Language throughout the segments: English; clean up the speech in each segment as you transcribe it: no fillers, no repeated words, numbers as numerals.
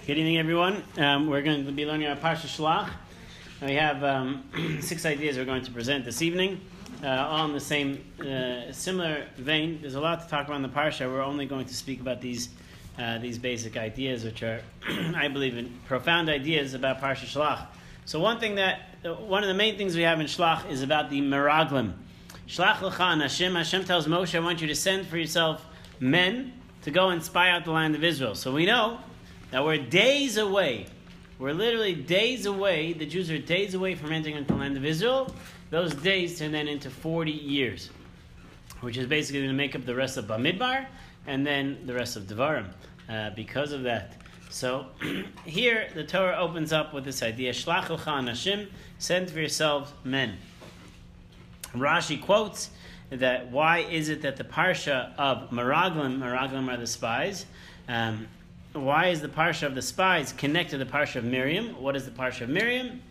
Good evening, everyone. We're going to be learning our Parsha Shelach. We have 6 ideas we're going to present this evening, all in the same similar vein. There's a lot to talk about in the Parsha. We're only going to speak about these basic ideas, which are, I believe, profound ideas about Parsha Shelach. So one of the main things we have in Shelach is about the meraglim. Shelach lecha anashim. Hashem tells Moshe, I want you to send for yourself men to go and spy out the land of Israel. So we know that we're days away. We're literally days away. The Jews are days away from entering into the land of Israel. Those days turn then into 40 years, which is basically going to make up the rest of Bamidbar and then the rest of Devarim because of that. So here the Torah opens up with this idea, Shlach lecha anashim, send for yourselves men. Rashi quotes that why is it that the Parsha of meraglim are the spies, why is the Parsha of the spies connected to the Parsha of Miriam? What is the Parsha of Miriam?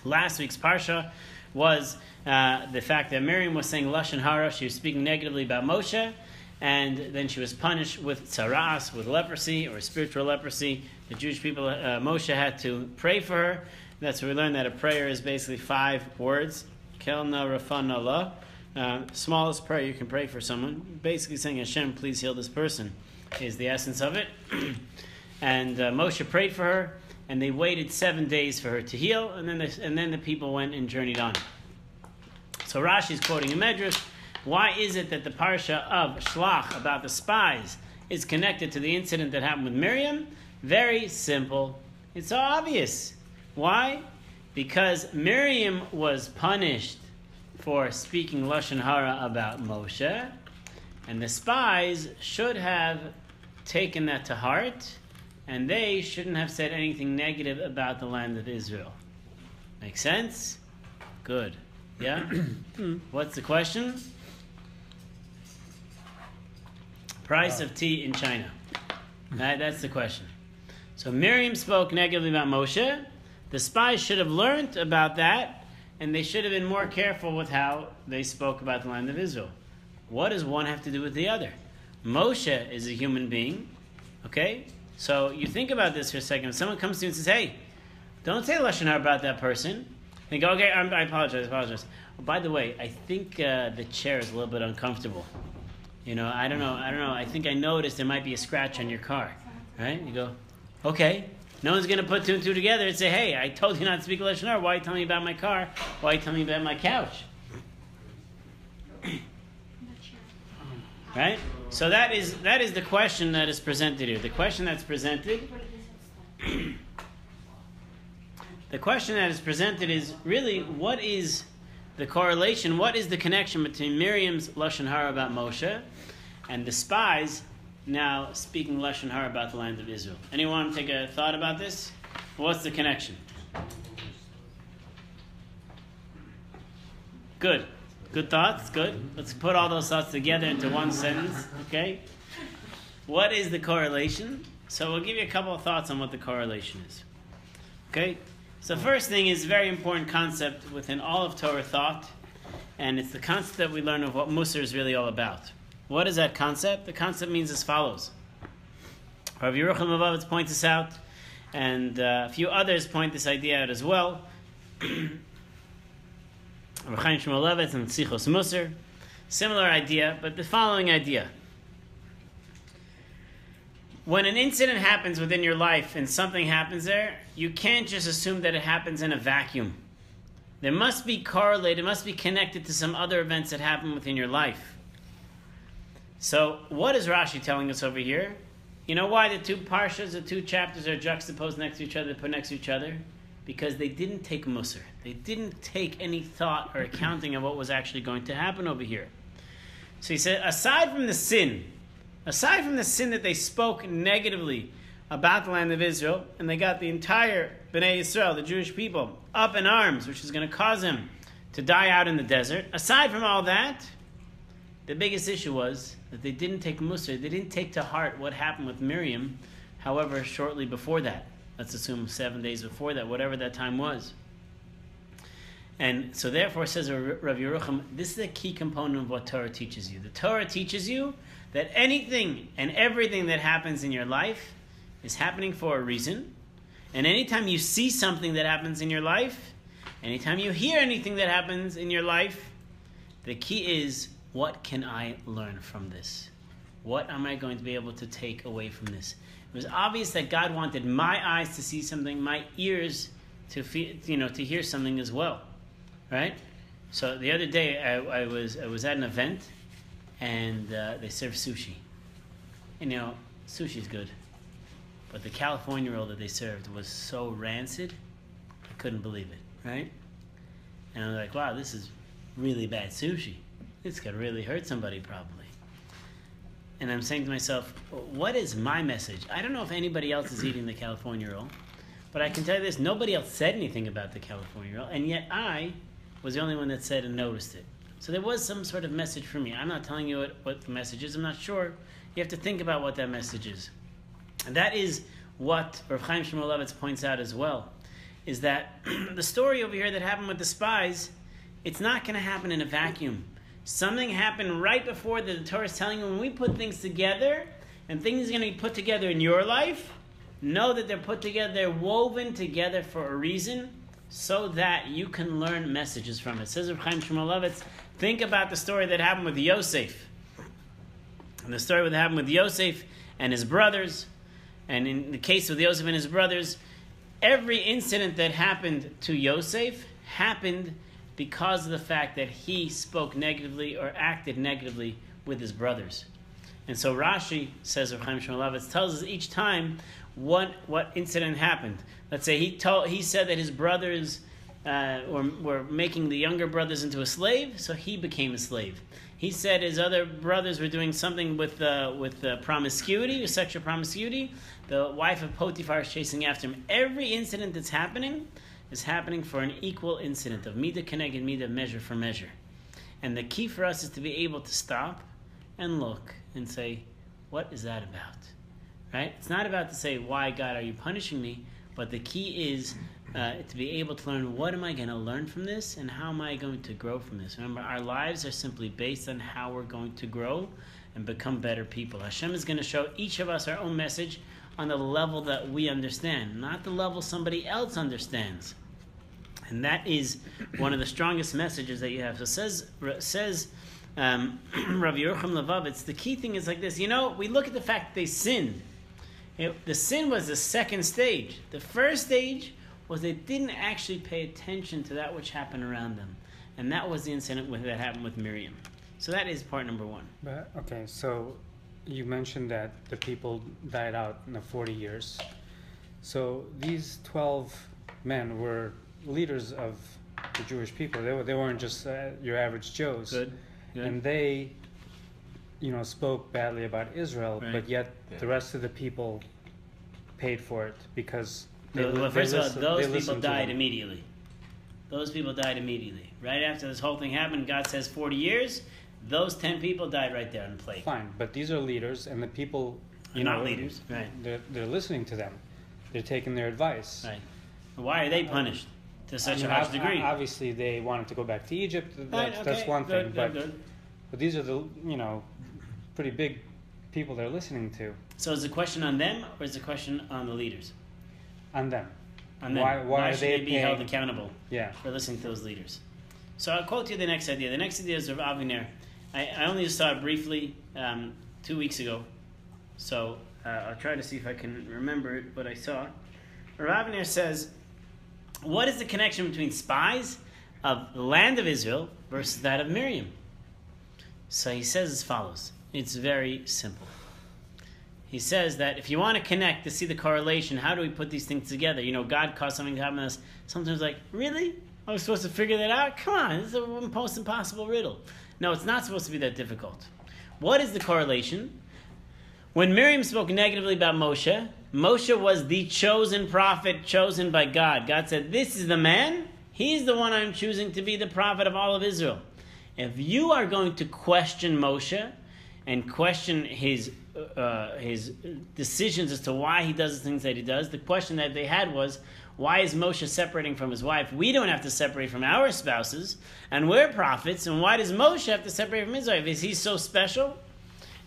Last week's Parsha was the fact that Miriam was saying lush and hara. She was speaking negatively about Moshe, and then she was punished with tzaras, with leprosy or spiritual leprosy. The Jewish people, Moshe had to pray for her. That's where we learned that a prayer is basically 5 words. Kelna rafana la. Smallest prayer you can pray for someone. Basically saying, Hashem, please heal this person, is the essence of it. And Moshe prayed for her, and they waited 7 days for her to heal, and then the people went and journeyed on. So Rashi is quoting a medrash. Why is it that the Parsha of Shelach about the spies is connected to the incident that happened with Miriam? Very simple. It's so obvious. Why? Because Miriam was punished for speaking lashon hara about Moshe, and the spies should have taken that to heart, and they shouldn't have said anything negative about the land of Israel. Make sense? Good. Yeah? What's the question? Price of tea in China. That's the question. So Miriam spoke negatively about Moshe. The spies should have learned about that, and they should have been more careful with how they spoke about the land of Israel. What does one have to do with the other? Moshe is a human being, okay? So you think about this for a second. If someone comes to you and says, hey, don't say lashon hara about that person, they go, okay, I apologize. Oh, by the way, I think the chair is a little bit uncomfortable. I don't know. I think I noticed there might be a scratch on your car, right? You go, okay. No one's going to put 2 and 2 together and say, hey, I told you not to speak lashon hara. Why are you telling me about my car? Why are you telling me about my couch? Right? So that is the question that is presented here. The question that's presented is really, what is the correlation, what is the connection between Miriam's lashon hara about Moshe and the spies now speaking lashon hara about the land of Israel? Anyone want to take a thought about this? What's the connection? Good thoughts. Good. Let's put all those thoughts together into one sentence. Okay. What is the correlation? So we'll give you a couple of thoughts on what the correlation is. Okay. So first thing is a very important concept within all of Torah thought, and it's the concept that we learn of what Musar is really all about. What is that concept? The concept means as follows. Rabbi Yerucham Levavitz points this out, and a few others point this idea out as well. Rabbi Chaim Shmuel Levitz and Sichos Musar. Similar idea, but the following idea. When an incident happens within your life and something happens there, you can't just assume that it happens in a vacuum. There must be correlated, it must be connected to some other events that happen within your life. So, what is Rashi telling us over here? You know why the 2 parshas, the 2 chapters are juxtaposed next to each other, put next to each other? Because they didn't take Musar. They didn't take any thought or accounting of what was actually going to happen over here. So he said, aside from the sin that they spoke negatively about the land of Israel, and they got the entire Bnei Yisrael, the Jewish people, up in arms, which is going to cause them to die out in the desert. Aside from all that, the biggest issue was that they didn't take Musar. They didn't take to heart what happened with Miriam, however, shortly before that. Let's assume 7 days before that, whatever that time was. And so therefore, says Rabbi Yerucham, this is a key component of what Torah teaches you. The Torah teaches you that anything and everything that happens in your life is happening for a reason. And anytime you see something that happens in your life, anytime you hear anything that happens in your life, the key is, what can I learn from this? What am I going to be able to take away from this? It was obvious that God wanted my eyes to see something, my ears to feel, to hear something as well, right? So the other day I was at an event, and they served sushi. And sushi's good, but the California roll that they served was so rancid, I couldn't believe it, right? And I was like, wow, this is really bad sushi. This could really hurt somebody probably. And I'm saying to myself, what is my message? I don't know if anybody else is eating the California roll, but I can tell you this, nobody else said anything about the California roll, and yet I was the only one that said and noticed it. So there was some sort of message for me. I'm not telling you what the message is. I'm not sure. You have to think about what that message is. And that is what Rav Chaim Shmulevitz points out as well, is that the story over here that happened with the spies, it's not going to happen in a vacuum. Something happened right before the Torah is telling you, when we put things together, and things are going to be put together in your life, know that they're put together, they're woven together for a reason, so that you can learn messages from it. It says Rav Chaim Shmulevitz, think about the story that happened with Yosef. And the story that happened with Yosef and his brothers, and in the case of Yosef and his brothers, every incident that happened to Yosef happened because of the fact that he spoke negatively or acted negatively with his brothers. And so Rashi, says Rav Chaim Shmulevitz, tells us each time what incident happened. Let's say he said that his brothers were making the younger brothers into a slave, so he became a slave. He said his other brothers were doing something with promiscuity, with sexual promiscuity. The wife of Potiphar is chasing after him. Every incident that's happening is happening for an equal incident of midah keneged midah, measure for measure. And the key for us is to be able to stop and look and say, what is that about? Right? It's not about to say, why, God, are you punishing me? But the key is to be able to learn, what am I going to learn from this, and how am I going to grow from this? Remember, our lives are simply based on how we're going to grow and become better people. Hashem is going to show each of us our own message on the level that we understand, not the level somebody else understands. And that is one of the strongest messages that you have. So says Rabbi Yerucham Levavitz, the key thing is like this. We look at the fact that they sinned. The sin was the second stage. The first stage was they didn't actually pay attention to that which happened around them. And that was the incident that happened with Miriam. So that is part number one. Okay, so you mentioned that the people died out in the 40 years. So these 12 men were leaders of the Jewish people. They weren't just your average Joes. Good. And they, spoke badly about Israel, right. But yet the rest of the people paid for it because first of all, those people died immediately. Those people died immediately. Right after this whole thing happened, God says 40 years, those 10 people died right there on the plague. Fine, but these are leaders, and the people, not leaders, right? They're listening to them. They're taking their advice. Right. Why are they punished to such a harsh degree? Obviously, they wanted to go back to Egypt. That's one thing. But these are the pretty big people they're listening to. So is the question on them, or is the question on the leaders? On them. On them. Why should they be held accountable for listening to those leaders? So I'll quote you the next idea. The next idea is Rav Aviner. I only saw it briefly 2 weeks ago, so I'll try to see if I can remember what I saw. Rav Aviner says, what is the connection between spies of the land of Israel versus that of Miriam? So he says as follows. It's very simple. He says that if you want to connect to see the correlation, how do we put these things together? God caused something to happen to us. Sometimes like, really? I was supposed to figure that out? Come on, this is a most impossible riddle. No, it's not supposed to be that difficult. What is the correlation? When Miriam spoke negatively about Moshe, Moshe was the chosen prophet, chosen by God. God said, this is the man. He's the one I'm choosing to be the prophet of all of Israel. If you are going to question Moshe and question his decisions as to why he does the things that he does, the question that they had was, why is Moshe separating from his wife? We don't have to separate from our spouses, and we're prophets, and why does Moshe have to separate from his wife? Is he so special?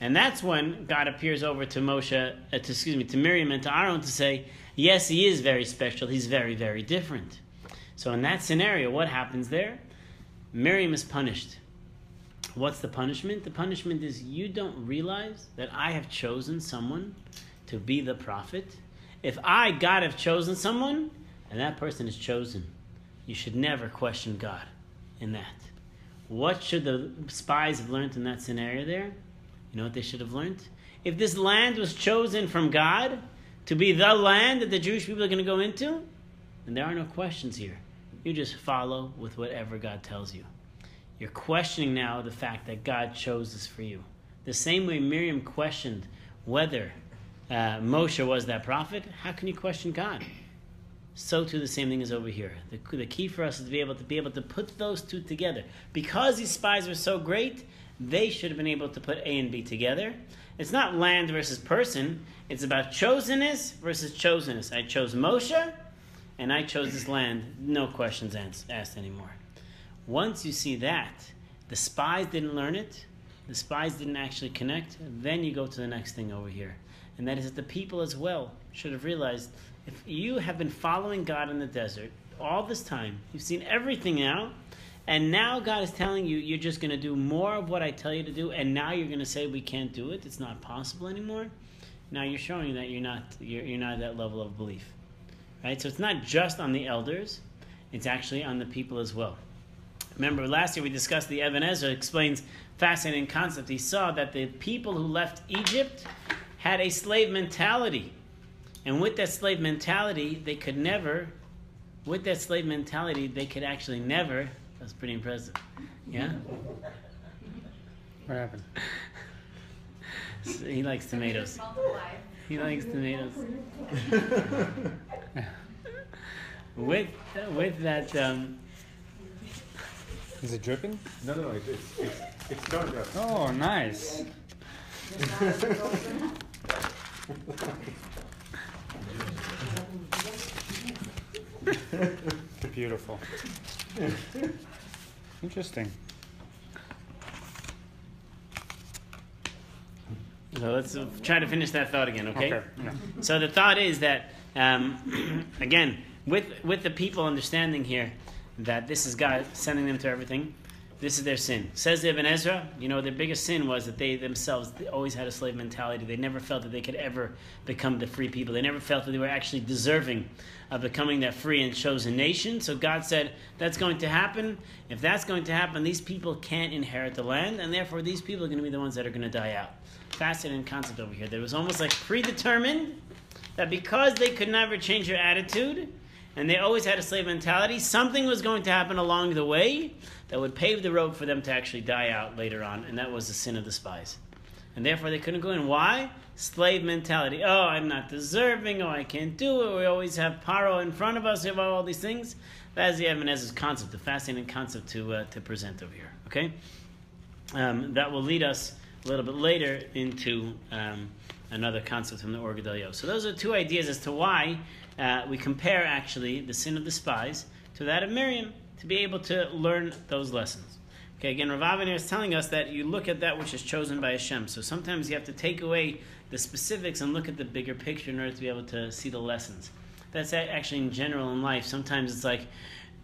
And that's when God appears over to to Miriam and to Aaron to say, yes, he is very special. He's very, very different. So in that scenario, what happens there? Miriam is punished. What's the punishment? The punishment is you don't realize that I have chosen someone to be the prophet. If I, God, have chosen someone, and that person is chosen, you should never question God in that. What should the spies have learned in that scenario there? You know what they should have learned? If this land was chosen from God to be the land that the Jewish people are going to go into, then there are no questions here. You just follow with whatever God tells you. You're questioning now the fact that God chose this for you. The same way Miriam questioned whether Moshe was that prophet, how can you question God? So too the same thing is over here. The key for us is to be able to put those two together. Because these spies were so great, they should have been able to put A and B together. It's not land versus person. It's about chosenness versus chosenness. I chose Moshe, and I chose this land. No questions asked anymore. Once you see that, the spies didn't learn it, the spies didn't actually connect, then you go to the next thing over here. And that is that the people as well should have realized, if you have been following God in the desert all this time, you've seen everything now, and now God is telling you, you're just going to do more of what I tell you to do, and now you're going to say we can't do it, it's not possible anymore. Now you're showing that you're not at that level of belief. Right? So it's not just on the elders, it's actually on the people as well. Remember, last year we discussed the Ibn Ezra explains fascinating concept. He saw that the people who left Egypt had a slave mentality. And with that slave mentality, they could actually never, that's pretty impressive. Yeah? What happened? So he likes tomatoes. He likes tomatoes. With that... Is it dripping? No, it's turned up. Oh, nice. Beautiful. Interesting. So let's try to finish that thought again, okay? Yeah. So the thought is that, again, with the people understanding here that this is God sending them to everything, this is their sin. Says the Ibn Ezra, their biggest sin was that they themselves always had a slave mentality. They never felt that they could ever become the free people. They never felt that they were actually deserving of becoming that free and chosen nation. So God said, that's going to happen. If that's going to happen, these people can't inherit the land, and therefore these people are going to be the ones that are going to die out. Fascinating concept over here. That it was almost like predetermined that because they could never change their attitude, and they always had a slave mentality, something was going to happen along the way that would pave the road for them to actually die out later on, and that was the sin of the spies. And therefore they couldn't go in. Why? Slave mentality. Oh, I'm not deserving. Oh, I can't do it. We always have Paro in front of us. We have all these things. That is the Ibn Ezra's concept, the fascinating concept to present over here. Okay? That will lead us a little bit later into another concept from the Or Gedalia. So those are two ideas as to why we compare actually the sin of the spies to that of Miriam, to be able to learn those lessons. Okay, again, Rav Avner is telling us that you look at that which is chosen by Hashem. So sometimes you have to take away the specifics and look at the bigger picture in order to be able to see the lessons. That's actually in general in life. Sometimes it's like,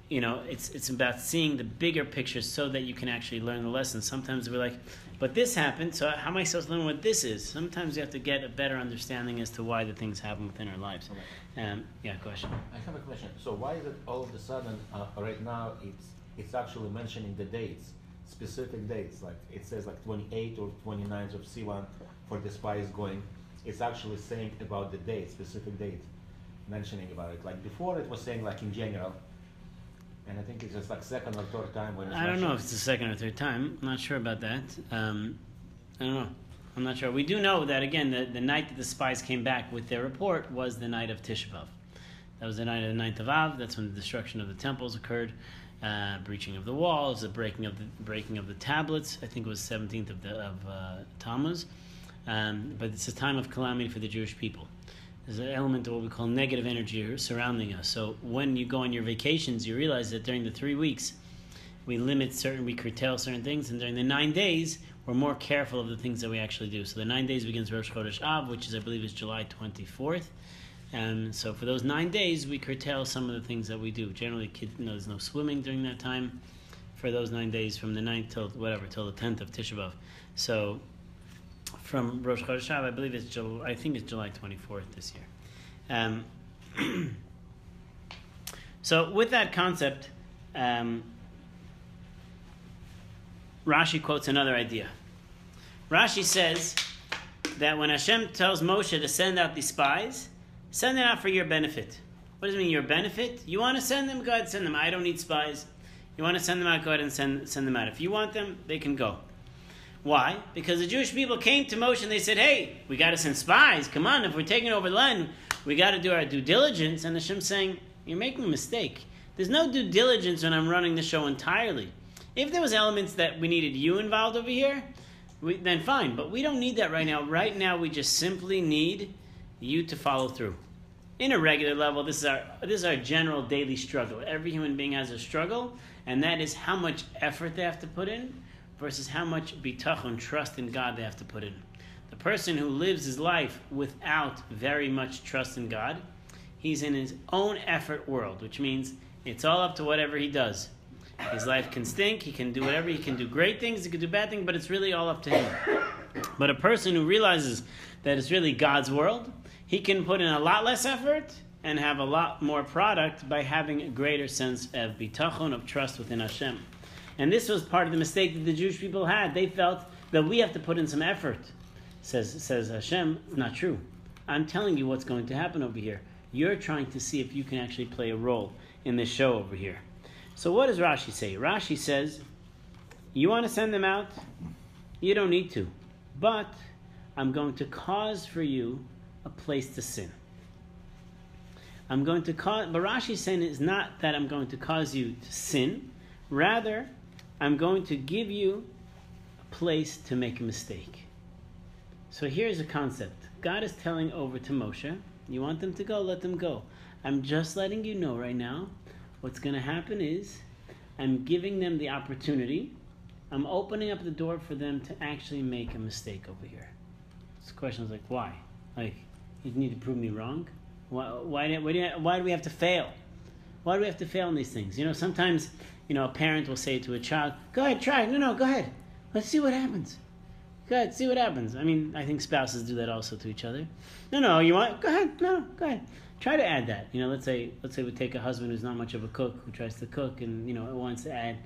it's about seeing the bigger picture so that you can actually learn the lessons. Sometimes we're like, but this happened, so how am I supposed to learn what this is? Sometimes you have to get a better understanding as to why the things happen within our lives. Question. I have a question. So why is it all of a sudden, right now, it's actually mentioning the dates, specific dates, like it says like 28th or 29th of Sivan for the spies going. It's actually saying about the date, specific date, mentioning about it. Like before it was saying like in general, and I think it's just like second or third time when it's I don't know if it's the second or third time. I'm not sure about that. I don't know. I'm not sure. We do know that, again, the night that the spies came back with their report was the night of Tisha B'Av. That was the night of the 9th of Av. That's when the destruction of the temples occurred, breaching of the walls, the breaking of the tablets. I think it was 17th of Tammuz. But it's a time of calamity for the Jewish people. There's an element of what we call negative energy surrounding us. So when you go on your vacations, you realize that during the 3 weeks, we curtail certain things, and during the 9 days, we're more careful of the things that we actually do. So the 9 days begins Rosh Chodesh Av, which is, I believe, is July 24th. And so for those 9 days, we curtail some of the things that we do. Generally, there's no swimming during that time for those 9 days, from the 9th till the 10th of Tisha B'Av. So from Rosh Chodesh Av, I believe it's July 24th this year. So with that concept, Rashi quotes another idea. Rashi says that when Hashem tells Moshe to send out these spies, send them out for your benefit. What does it mean, your benefit? You want to send them? Go ahead, send them. I don't need spies. You want to send them out? Go ahead and send them out. If you want them, they can go. Why? Because the Jewish people came to Moshe and they said, hey, we got to send spies. Come on, if we're taking over the land, we got to do our due diligence. And Hashem's saying, you're making a mistake. There's no due diligence when I'm running the show entirely. If there was elements that we needed you involved over here, then fine. But we don't need that right now. Right now, we just simply need you to follow through. In a regular level, this is our general daily struggle. Every human being has a struggle, and that is how much effort they have to put in versus how much bitachon, trust in God, they have to put in. The person who lives his life without very much trust in God, he's in his own effort world, which means it's all up to whatever he does. His life can stink, he can do whatever, he can do great things, he can do bad things, but it's really all up to him. But a person who realizes that it's really God's world, he can put in a lot less effort and have a lot more product by having a greater sense of bitachon, of trust within Hashem. And this was part of the mistake that the Jewish people had. They felt that we have to put in some effort. Says Hashem, not true. I'm telling you what's going to happen over here. You're trying to see if you can actually play a role in this show over here. So what does Rashi say? Rashi says, you want to send them out? You don't need to. But I'm going to cause for you a place to sin. But Rashi's saying is not that I'm going to cause you to sin. Rather, I'm going to give you a place to make a mistake. So here's a concept. God is telling over to Moshe, you want them to go, let them go. I'm just letting you know right now, what's going to happen is, I'm giving them the opportunity, I'm opening up the door for them to actually make a mistake over here. This question is like, why? Like, you need to prove me wrong? Why do we have to fail? Why do we have to fail in these things? Sometimes, a parent will say to a child, go ahead, try it. No, go ahead. Let's see what happens. Go ahead, see what happens. I mean, I think spouses do that also to each other. No, you want? Go ahead. No, go ahead. Try to add that. Let's say we take a husband who's not much of a cook, who tries to cook and, wants to add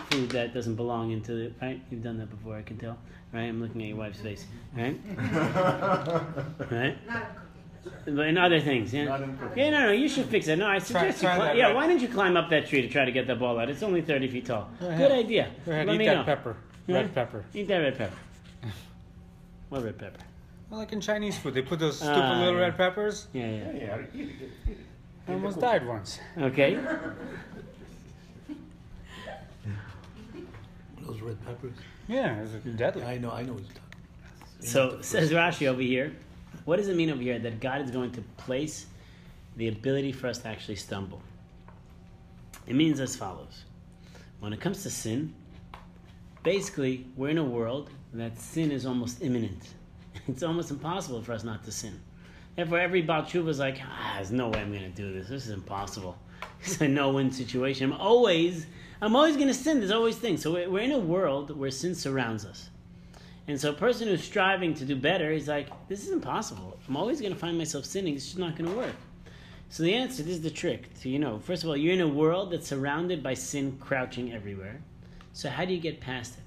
food that doesn't belong into the, right? You've done that before, I can tell. Right? I'm looking at your wife's face. Right? Right? But in other things, yeah. No, you should fix it. No, I suggest try you why don't you climb up that tree to try to get that ball out? It's only 30 feet tall. Good idea. Go ahead, Let eat me that know. pepper. Yeah? Red pepper. Eat that red pepper. What red pepper? Well, like in Chinese food, they put those stupid little red peppers. Yeah. I almost died once. Okay. Those red peppers. Yeah, it's deadly. Yeah, I know what you're talking about. So says Rashi over here, what does it mean over here that God is going to place the ability for us to actually stumble? It means as follows. When it comes to sin, basically we're in a world that sin is almost imminent. It's almost impossible for us not to sin. Therefore, every Baal Tshuva is like, there's no way I'm going to do this. This is impossible. It's a no-win situation. I'm always going to sin. There's always things. So we're in a world where sin surrounds us. And so a person who's striving to do better is like, this is impossible. I'm always going to find myself sinning. It's just not going to work. So the answer, this is the trick. So, first of all, you're in a world that's surrounded by sin crouching everywhere. So how do you get past it?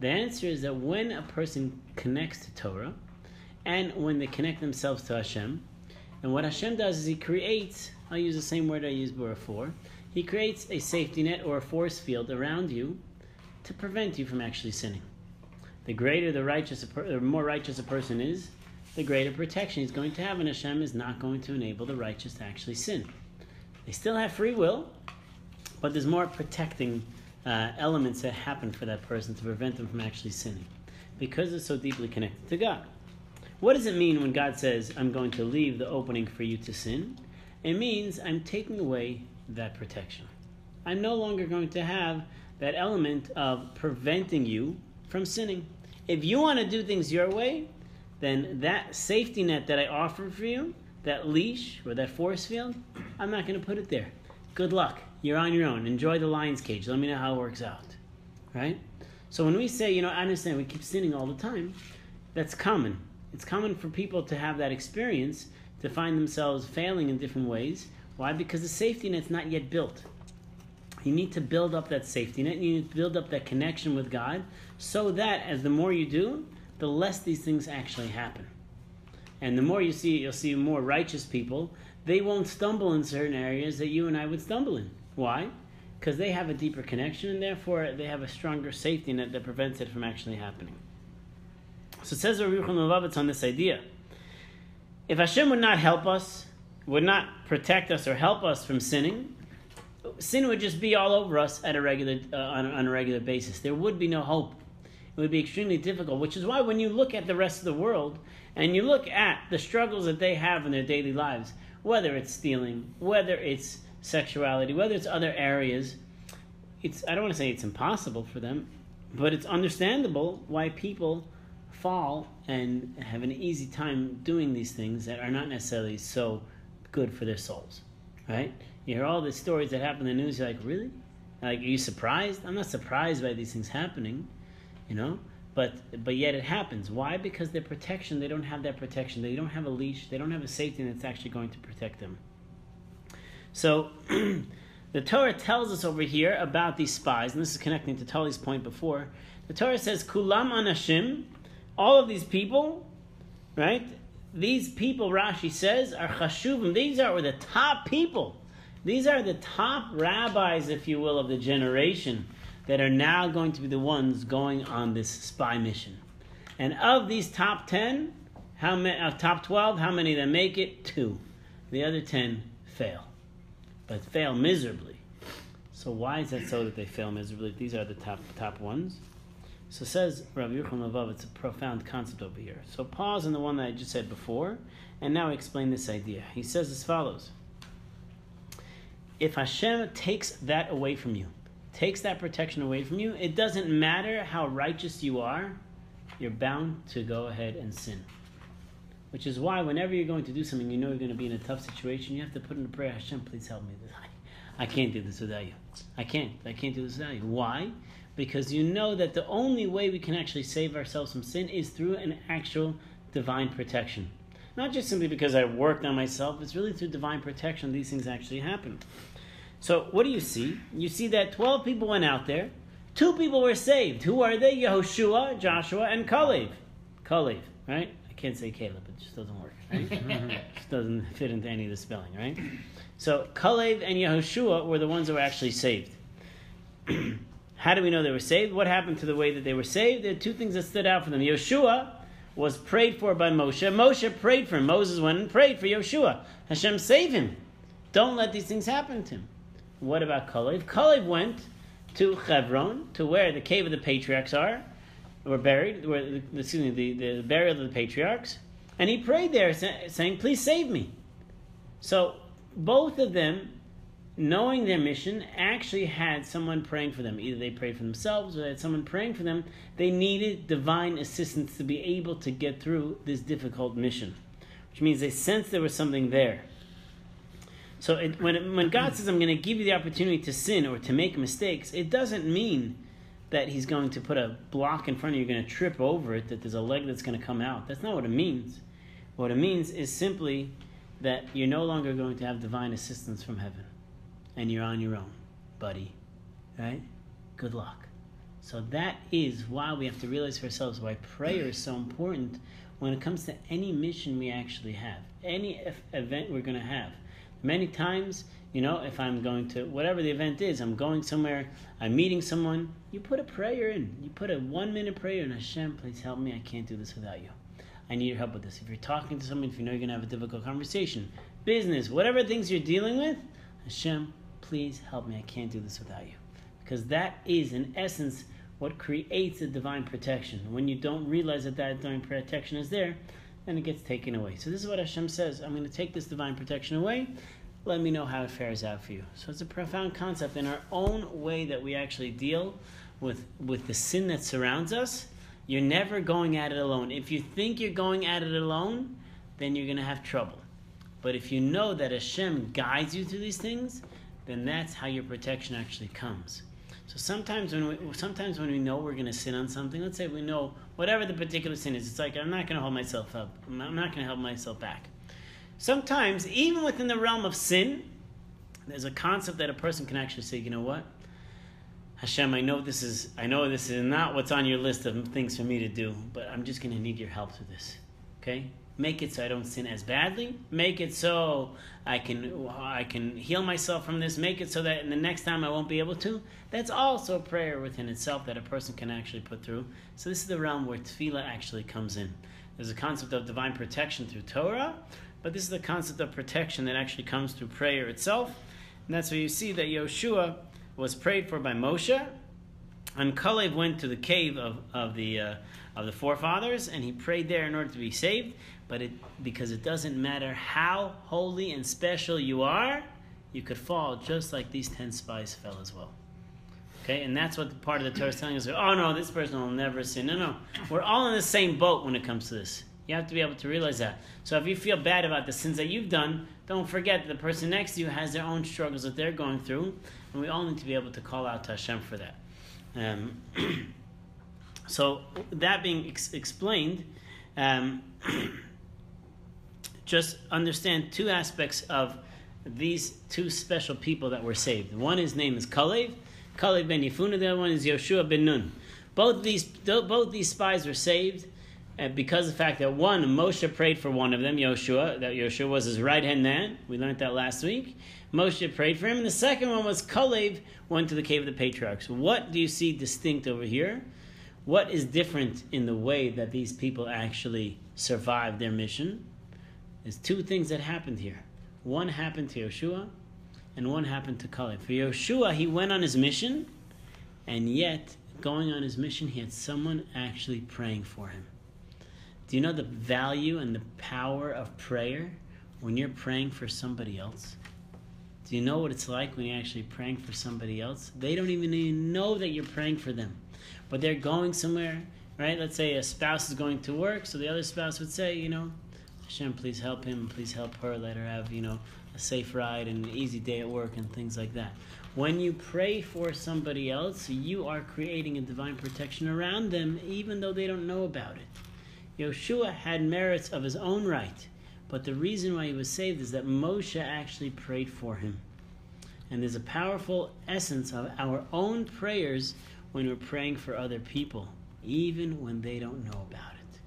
The answer is that when a person connects to Torah, and when they connect themselves to Hashem, and what Hashem does is He creates, I'll use the same word I used before, He creates a safety net or a force field around you to prevent you from actually sinning. The greater the more righteous a person is, the greater protection he's going to have, and Hashem is not going to enable the righteous to actually sin. They still have free will, but there's more protecting elements that happen for that person to prevent them from actually sinning, because it's so deeply connected to God. What does it mean when God says, I'm going to leave the opening for you to sin? It means I'm taking away that protection. I'm no longer going to have that element of preventing you from sinning. If you want to do things your way, then that safety net that I offered for you, that leash or that force field, I'm not going to put it there. Good luck. You're on your own. Enjoy the lion's cage. Let me know how it works out. Right? So when we say, I understand we keep sinning all the time, that's common. It's common for people to have that experience, to find themselves failing in different ways. Why? Because the safety net's not yet built. You need to build up that safety net. You need to build up that connection with God so that as the more you do, the less these things actually happen. And the more you'll see more righteous people. They won't stumble in certain areas that you and I would stumble in. Why? Because they have a deeper connection and therefore they have a stronger safety net that prevents it from actually happening. So it says Rabbi Yochanan on this idea. If Hashem would not help us, would not protect us or help us from sinning, sin would just be all over us at a regular on a regular basis. There would be no hope. It would be extremely difficult, which is why when you look at the rest of the world and you look at the struggles that they have in their daily lives, whether it's stealing, whether it's sexuality, whether it's other areas, I don't want to say it's impossible for them, but it's understandable why people fall and have an easy time doing these things that are not necessarily so good for their souls, right? You hear all the stories that happen in the news, you're like, really? Like, are you surprised? I'm not surprised by these things happening, but yet it happens. Why? Because their protection, they don't have that protection. They don't have a leash. They don't have a safety that's actually going to protect them. So the Torah tells us over here about these spies, and this is connecting to Tali's point before. The Torah says, Kulam anashim, all of these people, right? These people, Rashi says, are chashuvim. These are the top people. These are the top rabbis, if you will, of the generation that are now going to be the ones going on this spy mission. And of these top 10, top 12, how many of them make it? 2. The other 10 fail. But fail miserably. So why is that so that they fail miserably? These are the top ones. So says Rabbi Yochanan, it's a profound concept over here. So pause on the one that I just said before, and now explain this idea. He says as follows. If Hashem takes that away from you, takes that protection away from you, it doesn't matter how righteous you are, you're bound to go ahead and sin. Which is why whenever you're going to do something, you're going to be in a tough situation, you have to put in a prayer, Hashem, please help me. I can't do this without you. I can't do this without you. Why? Because you know that the only way we can actually save ourselves from sin is through an actual divine protection. Not just simply because I worked on myself, it's really through divine protection these things actually happen. So what do you see? You see that 12 people went out there. 2 people were saved. Who are they? Yehoshua, Joshua, and Kalev. Kalev, right? I can't say Caleb. It just doesn't work, right? It just doesn't fit into any of the spelling, right? So Kalev and Yehoshua were the ones that were actually saved. How do we know they were saved? What happened to the way that they were saved? There are 2 things that stood out for them. Yehoshua was prayed for by Moshe. Moshe prayed for him. Moses went and prayed for Yehoshua. Hashem, save him. Don't let these things happen to him. What about Kalev? Kalev went to Hebron, to where the cave of the patriarchs were buried, the burial of the patriarchs, and he prayed there saying, please save me. So both of them, knowing their mission, actually had someone praying for them. Either they prayed for themselves or they had someone praying for them. They needed divine assistance to be able to get through this difficult mission, which means they sensed there was something there. So when God says, I'm going to give you the opportunity to sin or to make mistakes, it doesn't mean that he's going to put a block in front of you, you're going to trip over it, that there's a leg that's going to come out. That's not what it means. What it means is simply that you're no longer going to have divine assistance from heaven. And you're on your own, buddy. Right? Good luck. So that is why we have to realize for ourselves why prayer is so important when it comes to any mission we actually have, any event we're going to have. Many times, if I'm going to, whatever the event is, I'm going somewhere, I'm meeting someone, you put a prayer in. You put a 1-minute prayer in. Hashem, please help me. I can't do this without you. I need your help with this. If you're talking to someone, if you know you're going to have a difficult conversation, business, whatever things you're dealing with, Hashem, please help me. I can't do this without you. Because that is, in essence, what creates a divine protection. When you don't realize that divine protection is there, then it gets taken away. So this is what Hashem says. I'm going to take this divine protection away. let me know how it fares out for you. So it's a profound concept in our own way that we actually deal with the sin that surrounds us. You're never going at it alone. If you think you're going at it alone, then you're going to have trouble. But if you know that Hashem guides you through these things, then that's how your protection actually comes. So sometimes when we know we're going to sin on something, let's say we know whatever the particular sin is, it's like, I'm not going to hold myself up. I'm not going to hold myself back. Sometimes, even within the realm of sin, there's a concept that a person can actually say, you know what? Hashem, I know this is not what's on your list of things for me to do, but I'm just going to need your help through this. Okay? Make it so I don't sin as badly. Make it so I can heal myself from this. Make it so that the next time I won't be able to. That's also a prayer within itself that a person can actually put through. So this is the realm where tefillah actually comes in. There's a concept of divine protection through Torah, but this is the concept of protection that actually comes through prayer itself. And that's where you see that Yoshua was prayed for by Moshe, and Kalev went to the cave of the forefathers, and he prayed there in order to be saved. But because it doesn't matter how holy and special you are, you could fall just like these 10 spies fell as well. Okay, and that's what the part of the Torah is telling us. Oh no, this person will never sin. No. We're all in the same boat when it comes to this. You have to be able to realize that. So if you feel bad about the sins that you've done, don't forget that the person next to you has their own struggles that they're going through, and we all need to be able to call out to Hashem for that. So that being explained, just understand two aspects of these two special people that were saved. One, his name is Kalev ben Yefuna. The other one is Yoshua ben Nun. Both these spies were saved because of the fact that one, Moshe prayed for one of them, Yoshua. That Yoshua was his right-hand man. We learned that last week. Moshe prayed for him. And the second one was Kalev went to the cave of the patriarchs. What do you see distinct over here? What is different in the way that these people actually survived their mission? There's two things that happened here. One happened to Yoshua, and one happened to Kalev. For Yoshua, he went on his mission, and yet, going on his mission, he had someone actually praying for him. Do you know the value and the power of prayer when you're praying for somebody else? Do you know what it's like when you're actually praying for somebody else? They don't even know that you're praying for them. But they're going somewhere, right? Let's say a spouse is going to work, so the other spouse would say, Hashem, please help him, please help her, let her have, a safe ride and an easy day at work and things like that. When you pray for somebody else, you are creating a divine protection around them, even though they don't know about it. Yoshua had merits of his own right, but the reason why he was saved is that Moshe actually prayed for him. And there's a powerful essence of our own prayers when we're praying for other people, even when they don't know about it.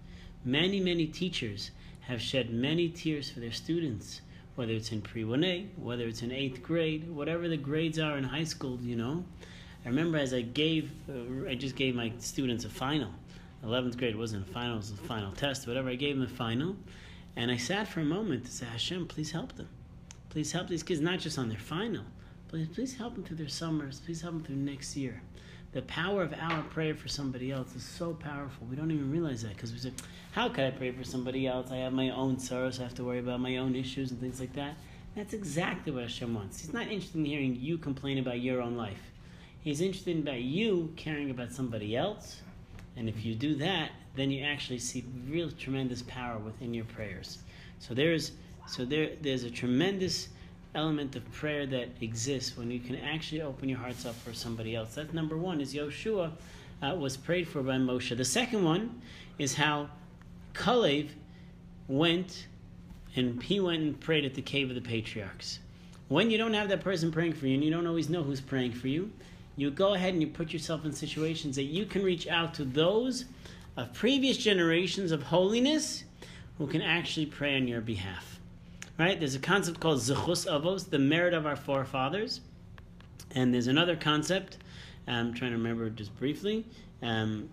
Many, many teachers have shed many tears for their students, whether it's in pre-1A, whether it's in 8th grade, whatever the grades are in high school, I remember as I just gave my students a final. 11th grade wasn't a final, it was a final test, whatever. I gave them a final, and I sat for a moment to say, Hashem, please help them. Please help these kids, not just on their final, please help them through their summers, please help them through next year. The power of our prayer for somebody else is so powerful. We don't even realize that because we say, how could I pray for somebody else? I have my own sorrows. I have to worry about my own issues and things like that. That's exactly what Hashem wants. He's not interested in hearing you complain about your own life. He's interested in about you caring about somebody else. And if you do that, then you actually see real tremendous power within your prayers. So there's a tremendous element of prayer that exists when you can actually open your hearts up for somebody else. That's number one, is Yoshua was prayed for by Moshe. The second one is how Kalev went and prayed at the cave of the patriarchs. When you don't have that person praying for you and you don't always know who's praying for you, you go ahead and you put yourself in situations that you can reach out to those of previous generations of holiness who can actually pray on your behalf. Right? There's a concept called Zechus Avos, the merit of our forefathers. And there's another concept, I'm trying to remember just briefly. I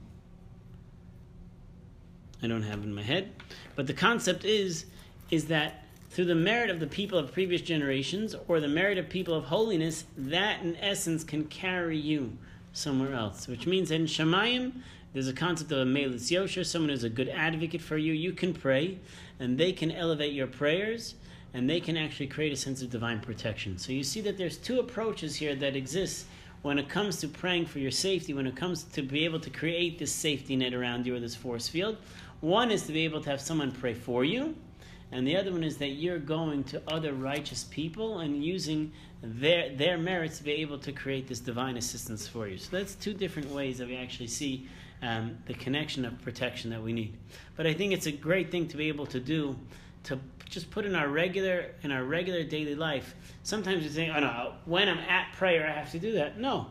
don't have it in my head. But the concept is that through the merit of the people of previous generations, or the merit of people of holiness, that in essence can carry you somewhere else. Which means that in Shamayim, there's a concept of a Melitz Yosher, someone who's a good advocate for you. You can pray, and they can elevate your prayers. and they can actually create a sense of divine protection. So you see that there's two approaches here that exist when it comes to praying for your safety, when it comes to be able to create this safety net around you or this force field. One is to be able to have someone pray for you, and the other one is that you're going to other righteous people and using their merits to be able to create this divine assistance for you. So that's two different ways that we actually see the connection of protection that we need. But I think it's a great thing to be able to do, to just put in our regular daily life. Sometimes we think, oh no, when I'm at prayer I have to do that. No.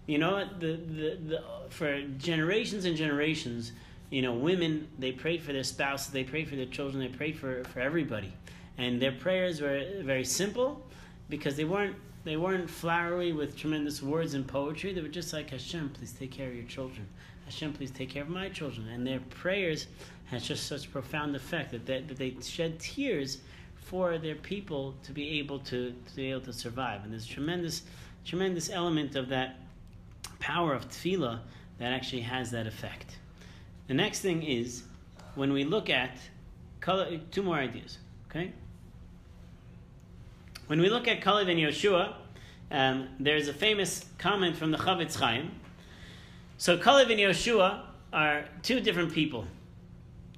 You know what? The for generations and generations, women, they prayed for their spouses, they prayed for their children, they prayed for everybody. And their prayers were very simple because they weren't flowery with tremendous words and poetry. They were just like, Hashem, please take care of your children. Hashem, please take care of my children. And their prayers had just such profound effect that they shed tears for their people to be able to survive. And there's a tremendous element of that power of tefillah that actually has that effect. The next thing is, when we look at two more ideas, okay? When we look at Kalev and Yoshua, there's a famous comment from the Chavetz Chaim. So Kalev and Yoshua are two different people.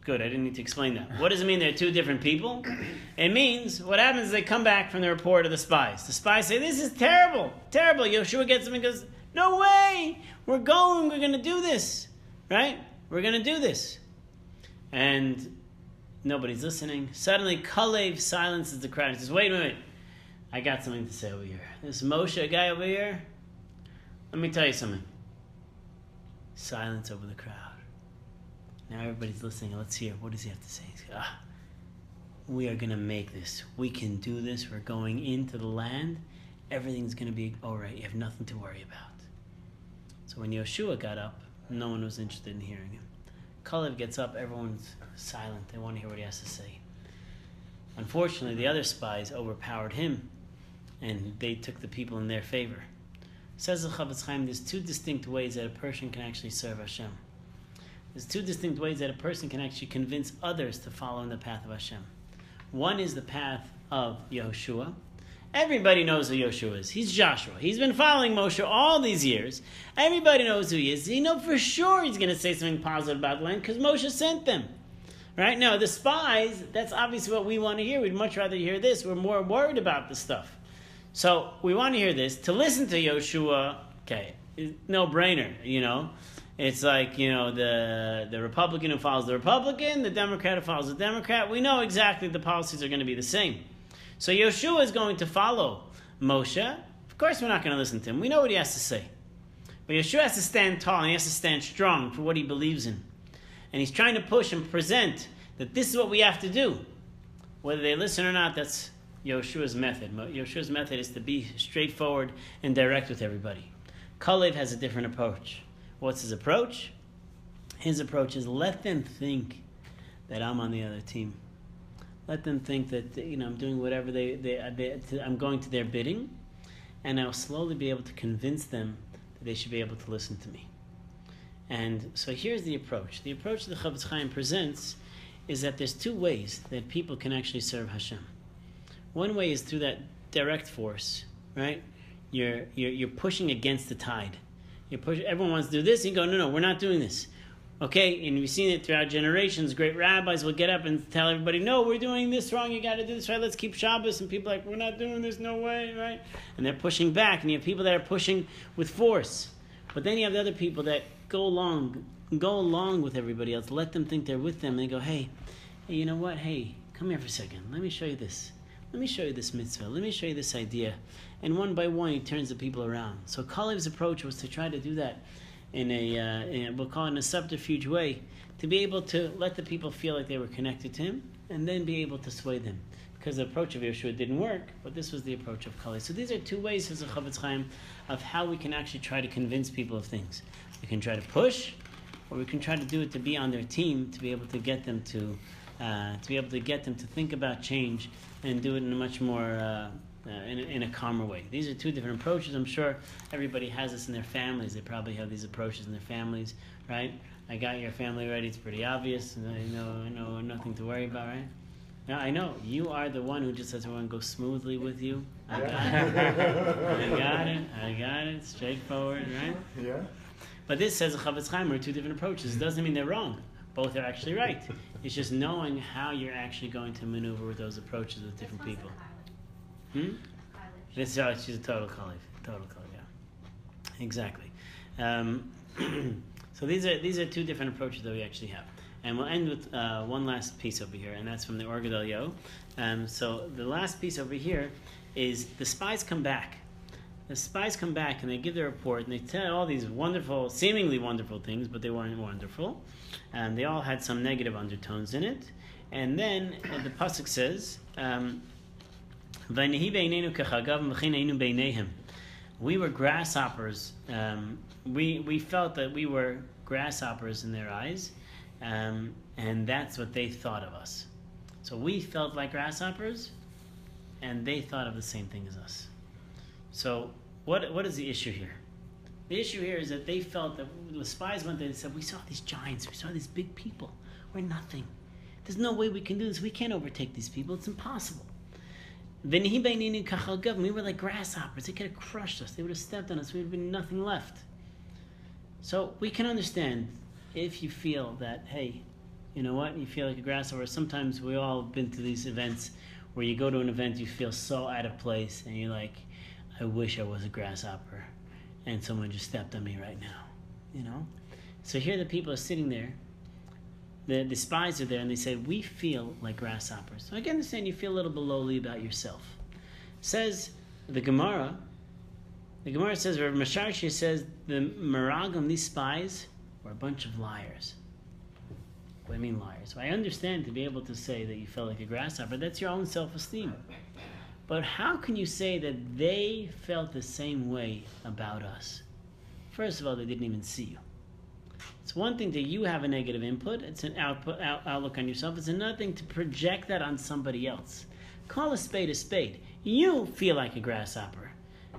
Good, I didn't need to explain that. What does it mean they're two different people? It means, what happens is they come back from the report of the spies. The spies say, this is terrible, terrible. Yoshua gets them and goes, no way, we're going to do this, right? We're going to do this. And nobody's listening. Suddenly, Kalev silences the crowd. He says, wait a minute, I got something to say over here. This Moshe guy over here, let me tell you something. Silence over the crowd. Now everybody's listening. Let's hear. What does he have to say? He says, we are going to make this. We can do this. We're going into the land. Everything's going to be all right. You have nothing to worry about. So when Yoshua got up, no one was interested in hearing him. Kalev gets up. Everyone's silent. They want to hear what he has to say. Unfortunately, the other spies overpowered him, and they took the people in their favor. Says the Chavetz Chaim, there's two distinct ways that a person can actually serve Hashem. There's two distinct ways that a person can actually convince others to follow in the path of Hashem. One is the path of Yehoshua. Everybody knows who Yehoshua is. He's Joshua. He's been following Moshe all these years. Everybody knows who he is. They know for sure he's going to say something positive about the land because Moshe sent them. Right? Now, the spies, that's obviously what we want to hear. We'd much rather hear this. We're more worried about this stuff. So we want to hear this. To listen to Yoshua, okay, no-brainer, It's like, the Republican who follows the Republican, the Democrat who follows the Democrat. We know exactly the policies are going to be the same. So Yoshua is going to follow Moshe. Of course we're not going to listen to him. We know what he has to say. But Yoshua has to stand tall and he has to stand strong for what he believes in. And he's trying to push and present that this is what we have to do. Whether they listen or not, that's Yoshua's method. Yoshua's method is to be straightforward and direct with everybody. Kalev has a different approach. What's his approach? His approach is let them think that I'm on the other team. Let them think that I'm doing whatever I'm going to their bidding, and I'll slowly be able to convince them that they should be able to listen to me. And so here's the approach. The approach that the Chavetz Chaim presents is that there's two ways that people can actually serve Hashem. One way is through that direct force, right? You're pushing against the tide. Everyone wants to do this, and you go, no, we're not doing this. Okay, and we've seen it throughout generations. Great rabbis will get up and tell everybody, no, we're doing this wrong, you got to do this right, let's keep Shabbos. And people are like, we're not doing this, no way, right? And they're pushing back, and you have people that are pushing with force. But then you have the other people that go along with everybody else, let them think they're with them, and they go, hey, you know what? Hey, come here for a second. Let me show you this. Let me show you this mitzvah. Let me show you this idea. And one by one, he turns the people around. So Kalev's approach was to try to do that in we'll call it in a subterfuge way, to be able to let the people feel like they were connected to him, and then be able to sway them. Because the approach of Yeshua didn't work, but this was the approach of Kalev. So these are two ways, says the Chavetz Chaim, of how we can actually try to convince people of things. We can try to push, or we can try to do it to be on their team, to be able to get them to think about change and do it in a much more in a calmer way. These are two different approaches. I'm sure everybody has this in their families. They probably have these approaches in their families, right? I got your family ready. It's pretty obvious. I know nothing to worry about, right? Now, I know, you are the one who just says everyone go smoothly with you. I got it. I got it. Straightforward, right? Yeah. But this says a Chavetz Chaim are two different approaches. It doesn't mean they're wrong. Both are actually right. It's just knowing how you're actually going to maneuver with those approaches with different people. This is she's a total Khalif. Total Khalif, yeah. Exactly. So these are two different approaches that we actually have. And we'll end with one last piece over here, and that's from the Or Gedalia. So the last piece over here is the spies come back. The spies come back and they give their report and they tell all these wonderful, seemingly wonderful things, but they weren't wonderful. They all had some negative undertones in it. And then the pasuk says, we were grasshoppers. We felt that we were grasshoppers in their eyes, and that's what they thought of us. So we felt like grasshoppers, and they thought of the same thing as us. So what is the issue here? The issue here is that they felt that the spies went there and said, we saw these giants, we saw these big people. We're nothing. There's no way we can do this. We can't overtake these people. It's impossible. We were like grasshoppers. They could have crushed us. They would have stepped on us. We would have been nothing left. So we can understand if you feel that, hey, you know what? You feel like a grasshopper. Sometimes we all have been to these events where you go to an event, you feel so out of place, and you're like, I wish I was a grasshopper, and someone just stepped on me right now, you know? So here the people are sitting there, the spies are there, and they say, we feel like grasshoppers. So I can understand you feel a little bit lowly about yourself. Says the Gemara says, Rabbi Masharshi says, the Meragim, these spies, were a bunch of liars. What do I mean liars? Well, I understand to be able to say that you felt like a grasshopper, that's your own self-esteem. But how can you say that they felt the same way about us? First of all, they didn't even see you. It's one thing that you have a negative input. It's an outlook on yourself. It's another thing to project that on somebody else. Call a spade a spade. You feel like a grasshopper.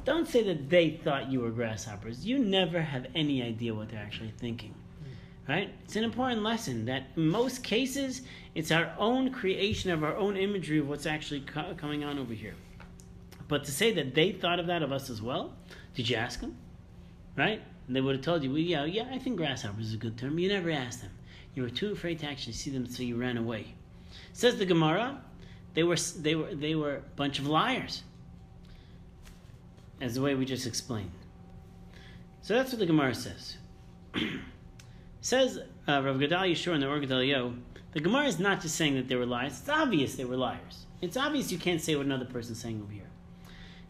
Don't say that they thought you were grasshoppers. You never have any idea what they're actually thinking. Right? It's an important lesson that in most cases, it's our own creation of our own imagery of what's actually coming on over here. But to say that they thought of that of us as well, did you ask them? Right? And they would have told you, well, yeah, I think grasshoppers is a good term. You never asked them. You were too afraid to actually see them, so you ran away. Says the Gemara, they were a bunch of liars, as the way we just explained. So that's what the Gemara says. Says Rav Gedalia Yeshua in the Or Gedalia, the Gemara is not just saying that they were liars. It's obvious they were liars. It's obvious you can't say what another person's saying over here.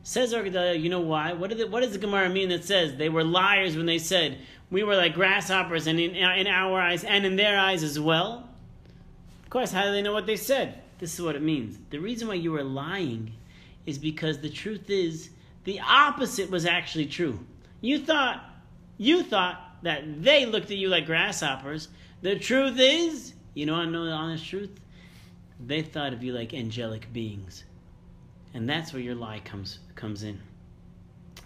Says Or Gedalia, you know why? What does the Gemara mean that says they were liars when they said we were like grasshoppers and in our eyes and in their eyes as well? Of course, how do they know what they said? This is what it means. The reason why you were lying is because the truth is the opposite was actually true. You thought that they looked at you like grasshoppers. The truth is, you know the honest truth? They thought of you like angelic beings. And that's where your lie comes in.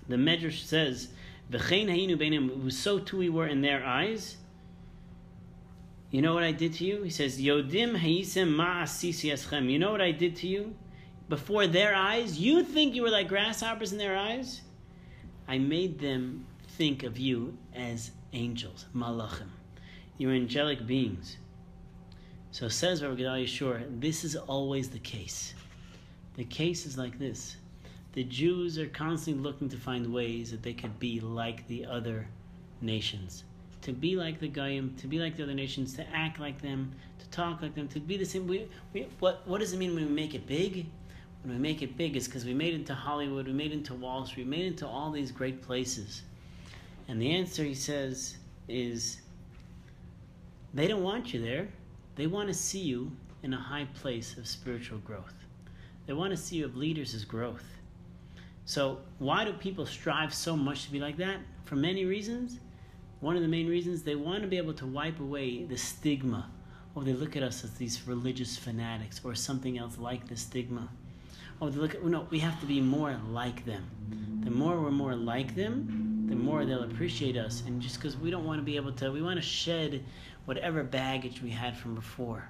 The Medrash says, V'chein hayinu beinam, so too we were in their eyes. You know what I did to you? He says, Yodim hayisem ma'asisi eschem. You know what I did to you? Before their eyes, you think you were like grasshoppers in their eyes? I made them think of you as angels, malachim. You're angelic beings. So says Rabbi Gedalia Yeshua, this is always the case. The case is like this. The Jews are constantly looking to find ways that they could be like the other nations. To be like the Goyim, to be like the other nations, to act like them, to talk like them, to be the same. What does it mean when we make it big? When we make it big, it's because we made it into Hollywood, we made it into Wall Street, we made it into all these great places. And the answer, he says, is they don't want you there. They want to see you in a high place of spiritual growth. They want to see you of leaders as growth. So why do people strive so much to be like that? For many reasons. One of the main reasons, they want to be able to wipe away the stigma. Or they look at us as these religious fanatics or something else like the stigma. Or they look at, no, we have to be more like them. The more we're more like them, the more they'll appreciate us. And just because we don't want to be able to, we want to shed whatever baggage we had from before.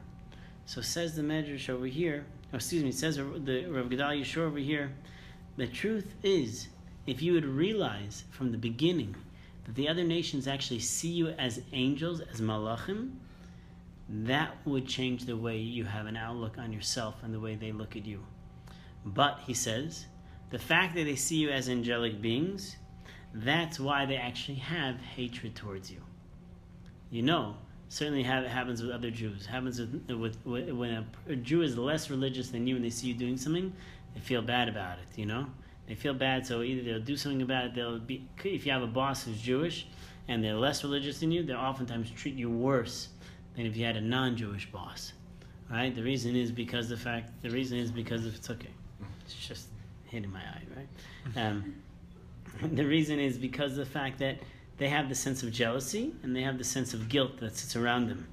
So says the Medrash over here, says the Rav Gedalia Yeshua over here, the truth is, if you would realize from the beginning that the other nations actually see you as angels, as malachim, that would change the way you have an outlook on yourself and the way they look at you. But, he says, the fact that they see you as angelic beings, that's why they actually have hatred towards you. You know, certainly it happens with other Jews. It happens with when a Jew is less religious than you and they see you doing something, they feel bad about it, you know? They feel bad, so either they'll do something about it, if you have a boss who's Jewish and they're less religious than you, they'll oftentimes treat you worse than if you had a non-Jewish boss. Right? The reason is because it's okay. It's just hitting my eye, right? The reason is because of the fact that they have the sense of jealousy and they have the sense of guilt that sits around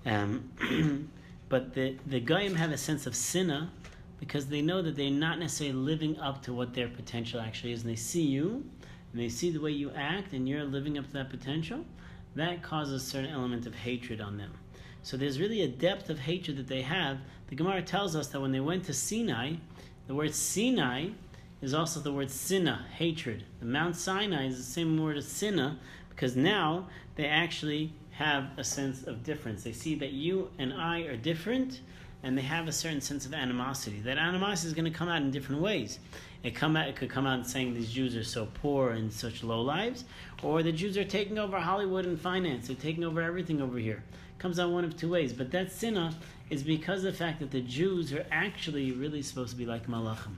them. But the Goyim have a sense of sinna because they know that they're not necessarily living up to what their potential actually is. And they see you, and they see the way you act, and you're living up to that potential. That causes a certain element of hatred on them. So there's really a depth of hatred that they have. The Gemara tells us that when they went to Sinai, the word Sinai is also the word Sinna, hatred. The Mount Sinai is the same word as Sinna, because now they actually have a sense of difference. They see that you and I are different, and they have a certain sense of animosity. That animosity is going to come out in different ways. It could come out saying these Jews are so poor and such low lives, or the Jews are taking over Hollywood and finance. They're taking over everything over here. It comes out one of two ways. But that sinna is because of the fact that the Jews are actually really supposed to be like malachim.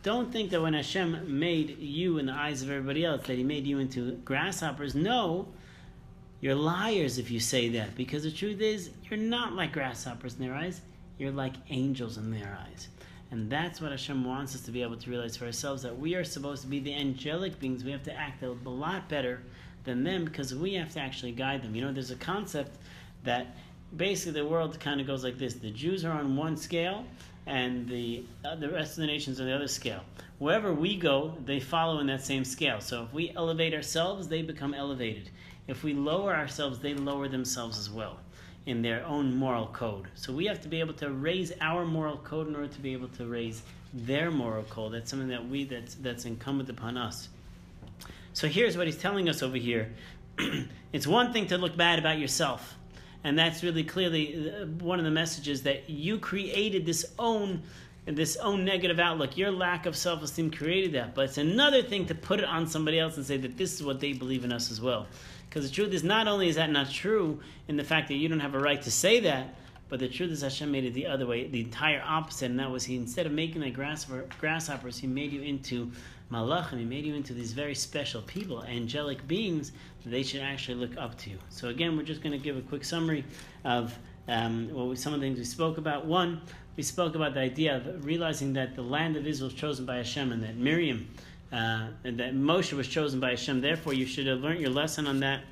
Don't think that when Hashem made you in the eyes of everybody else, that He made you into grasshoppers. No, you're liars if you say that, because the truth is, you're not like grasshoppers in their eyes. You're like angels in their eyes. And that's what Hashem wants us to be able to realize for ourselves, that we are supposed to be the angelic beings. We have to act a lot better than them because we have to actually guide them. You know, there's a concept that basically the world kind of goes like this. The Jews are on one scale and the rest of the nations on the other scale. Wherever we go, they follow in that same scale. So if we elevate ourselves, they become elevated. If we lower ourselves, they lower themselves as well in their own moral code. So we have to be able to raise our moral code in order to be able to raise their moral code. That's something that's incumbent upon us. So here's what he's telling us over here. It's one thing to look bad about yourself, and that's really clearly one of the messages, that you created this own negative outlook. Your lack of self-esteem created that. But it's another thing to put it on somebody else and say that this is what they believe in us as well. Because the truth is, not only is that not true in the fact that you don't have a right to say that, but the truth is Hashem made it the other way, the entire opposite, and that was He, instead of making like grasshoppers, He made you into malachim. He made you into these very special people, angelic beings, that they should actually look up to you. So again, we're just going to give a quick summary of some of the things we spoke about. One, we spoke about the idea of realizing that the land of Israel was chosen by Hashem, and that Miriam, and that Moshe was chosen by Hashem. Therefore, you should have learned your lesson on that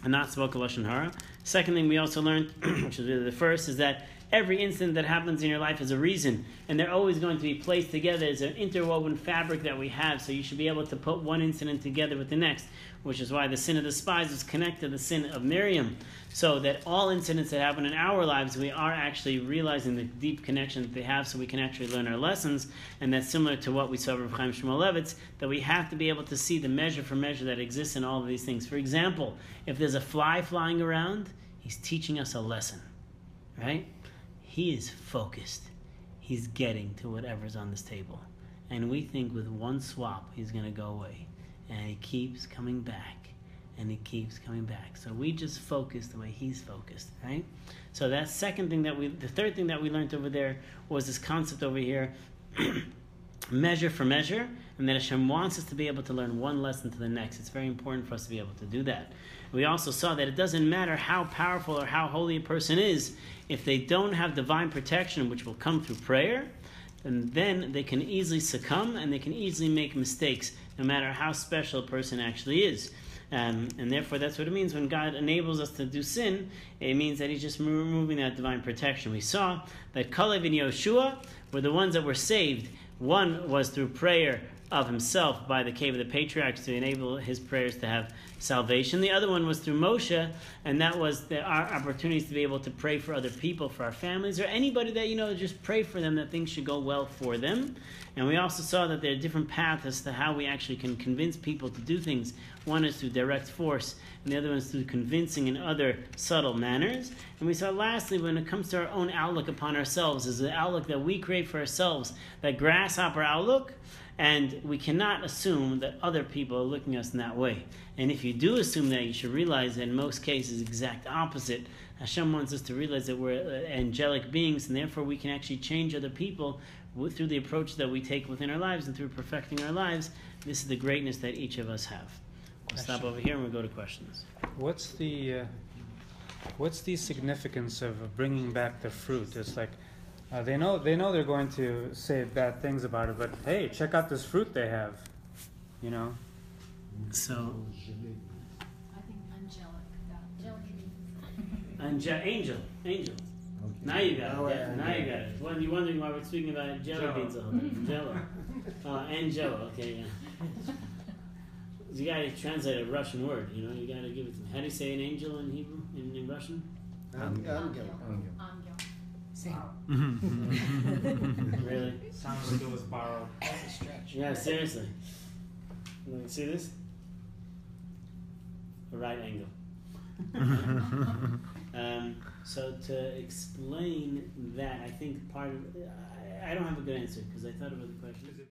and not spoke lashon hara. Second thing we also learned, which is really the first, is that every incident that happens in your life is a reason, and they're always going to be placed together as an interwoven fabric that we have. So you should be able to put one incident together with the next, which is why the sin of the spies was connected to the sin of Miriam, so that all incidents that happen in our lives, we are actually realizing the deep connection that they have, so we can actually learn our lessons. And that's similar to what we saw with Chaim Shmulevitz, that we have to be able to see the measure for measure that exists in all of these things. For example, if there's a fly flying around, He's teaching us a lesson, right? He is focused. He's getting to whatever's on this table. And we think with one swap, he's going to go away. And he keeps coming back. And he keeps coming back. So we just focus the way he's focused, right? So that's the third thing that we learned over there was this concept over here, measure for measure, and that Hashem wants us to be able to learn one lesson to the next. It's very important for us to be able to do that. We also saw that it doesn't matter how powerful or how holy a person is, if they don't have divine protection, which will come through prayer, and then they can easily succumb and they can easily make mistakes, no matter how special a person actually is. And therefore, that's what it means when God enables us to do sin. It means that He's just removing that divine protection. We saw that Kalev and Yoshua were the ones that were saved. One was through prayer of himself by the cave of the patriarchs to enable his prayers to have salvation. The other one was through Moshe, and that was our opportunities to be able to pray for other people, for our families, or anybody that, just pray for them, that things should go well for them. And we also saw that there are different paths as to how we actually can convince people to do things. One is through direct force, and the other one is through convincing in other subtle manners. And we saw lastly, when it comes to our own outlook upon ourselves, is the outlook that we create for ourselves, that grasshopper outlook, and we cannot assume that other people are looking at us in that way. And if you do assume that, you should realize that in most cases, exact opposite. Hashem wants us to realize that we're angelic beings, and therefore we can actually change other people through the approach that we take within our lives and through perfecting our lives. This is the greatness that each of us have. We'll stop over here and we'll go to questions. What's the significance of bringing back the fruit? It's like they know they're going to say bad things about it, but hey, check out this fruit they have, So, I think angelic. Angel. Now you got it. Yeah, now you got it. Well, you're wondering why we're speaking about jelly beans all the time. Jello. Angelo. Okay, yeah. You got to translate a Russian word. You got to give it. How do you say an angel in Hebrew? In Russian? Angel. Really? Sounds like it was borrowed. That's a stretch. Yeah, seriously. See this? A right angle. So to explain that, I think part of I don't have a good answer because I thought about the question.